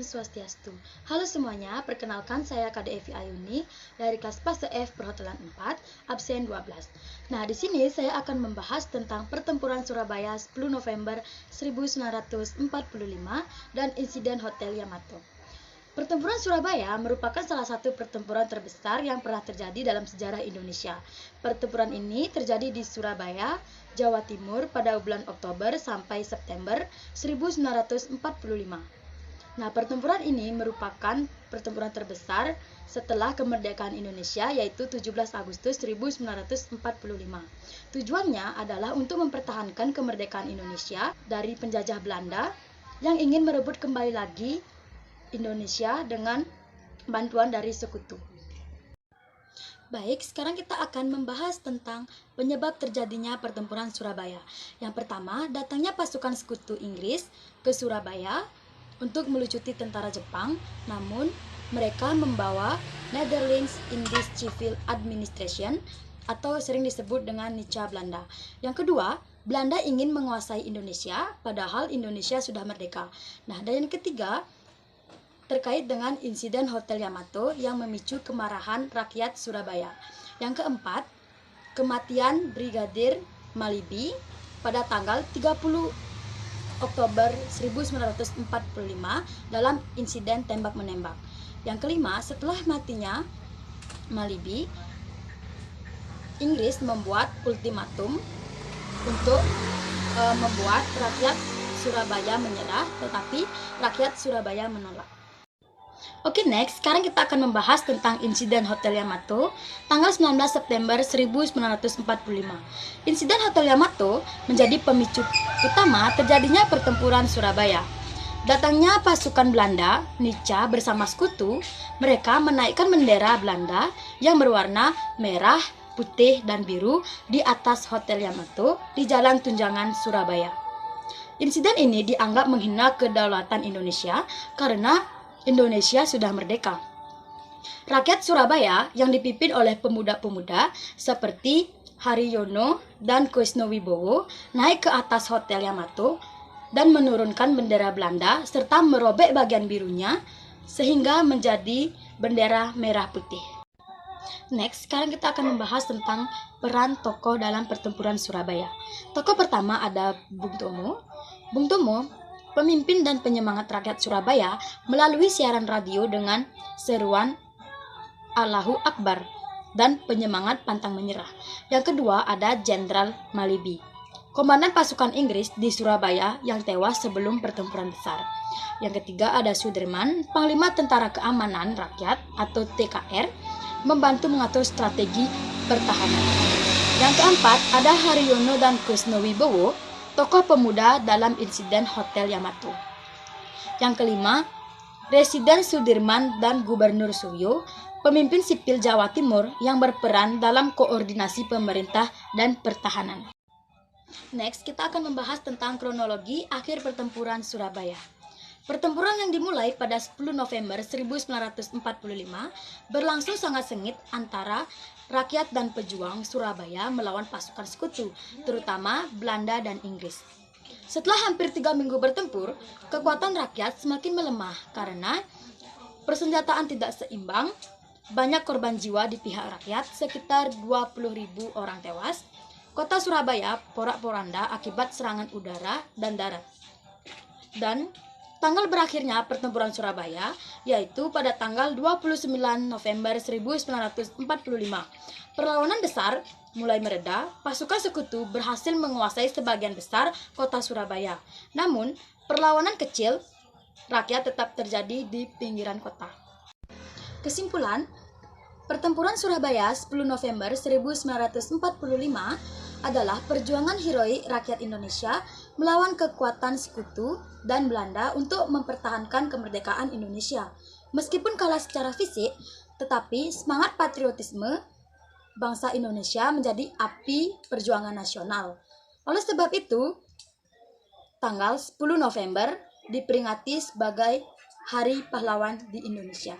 Swastiastu. Halo semuanya, perkenalkan saya Kak Evi Ayuni dari kelas Fase F Perhotelan 4, absen 12. Nah, di sini saya akan membahas tentang pertempuran Surabaya 10 November 1945 dan insiden Hotel Yamato. Pertempuran Surabaya merupakan salah satu pertempuran terbesar yang pernah terjadi dalam sejarah Indonesia. Pertempuran ini terjadi di Surabaya, Jawa Timur pada bulan Oktober sampai September 1945. Nah, pertempuran ini merupakan pertempuran terbesar setelah kemerdekaan Indonesia, yaitu 17 Agustus 1945. Tujuannya adalah untuk mempertahankan kemerdekaan Indonesia dari penjajah Belanda yang ingin merebut kembali lagi Indonesia dengan bantuan dari sekutu. Baik, sekarang kita akan membahas tentang penyebab terjadinya pertempuran Surabaya. Yang pertama, datangnya pasukan sekutu Inggris ke Surabaya untuk melucuti tentara Jepang, namun mereka membawa Netherlands Indies Civil Administration atau sering disebut dengan Nica Belanda. Yang kedua, Belanda ingin menguasai Indonesia, padahal Indonesia sudah merdeka. Nah, dan yang ketiga, terkait dengan insiden Hotel Yamato yang memicu kemarahan rakyat Surabaya. Yang keempat, kematian Brigadir Malibi pada tanggal 30 Oktober 1945 dalam insiden tembak-menembak. Yang kelima, setelah matinya Malibi, Inggris membuat ultimatum untuk membuat rakyat Surabaya menyerah, tetapi rakyat Surabaya menolak. Oke, next, sekarang kita akan membahas tentang insiden Hotel Yamato tanggal 19 September 1945. Insiden Hotel Yamato menjadi pemicu utama terjadinya pertempuran Surabaya. Datangnya pasukan Belanda, Nica bersama sekutu, mereka menaikkan bendera Belanda yang berwarna merah, putih, dan biru di atas Hotel Yamato di Jalan Tunjangan, Surabaya. Insiden ini dianggap menghina kedaulatan Indonesia karena Indonesia sudah merdeka. Rakyat Surabaya yang dipimpin oleh pemuda-pemuda seperti Haryono dan Koisnowibowo naik ke atas Hotel Yamato dan menurunkan bendera Belanda serta merobek bagian birunya sehingga menjadi bendera merah putih. Next, sekarang kita akan membahas tentang peran tokoh dalam pertempuran Surabaya. Tokoh pertama ada Bung Tomo. Bung Tomo, pemimpin dan penyemangat rakyat Surabaya melalui siaran radio dengan seruan Allahu Akbar dan penyemangat pantang menyerah. Yang kedua ada Jenderal Malibi, komandan pasukan Inggris di Surabaya yang tewas sebelum pertempuran besar. Yang ketiga ada Sudirman, Panglima Tentara Keamanan Rakyat atau TKR, membantu mengatur strategi pertahanan. Yang keempat ada Haryono dan Koisnowibowo, tokoh pemuda dalam insiden Hotel Yamato. Yang kelima, Residen Sudirman dan Gubernur Suyo, pemimpin sipil Jawa Timur yang berperan dalam koordinasi pemerintah dan pertahanan. Next, kita akan membahas tentang kronologi akhir pertempuran Surabaya. Pertempuran yang dimulai pada 10 November 1945 berlangsung sangat sengit antara rakyat dan pejuang Surabaya melawan pasukan sekutu, terutama Belanda dan Inggris. Setelah hampir 3 minggu bertempur, kekuatan rakyat semakin melemah karena persenjataan tidak seimbang, banyak korban jiwa di pihak rakyat, sekitar 20.000 orang tewas. Kota Surabaya porak-poranda akibat serangan udara dan darat. Dan tanggal berakhirnya pertempuran Surabaya yaitu pada tanggal 29 November 1945. Perlawanan besar mulai mereda, pasukan sekutu berhasil menguasai sebagian besar kota Surabaya. Namun, perlawanan kecil rakyat tetap terjadi di pinggiran kota. Kesimpulan, pertempuran Surabaya 10 November 1945 adalah perjuangan heroik rakyat Indonesia melawan kekuatan sekutu dan Belanda untuk mempertahankan kemerdekaan Indonesia. Meskipun kalah secara fisik, tetapi semangat patriotisme bangsa Indonesia menjadi api perjuangan nasional. Oleh sebab itu, tanggal 10 November diperingati sebagai Hari Pahlawan di Indonesia.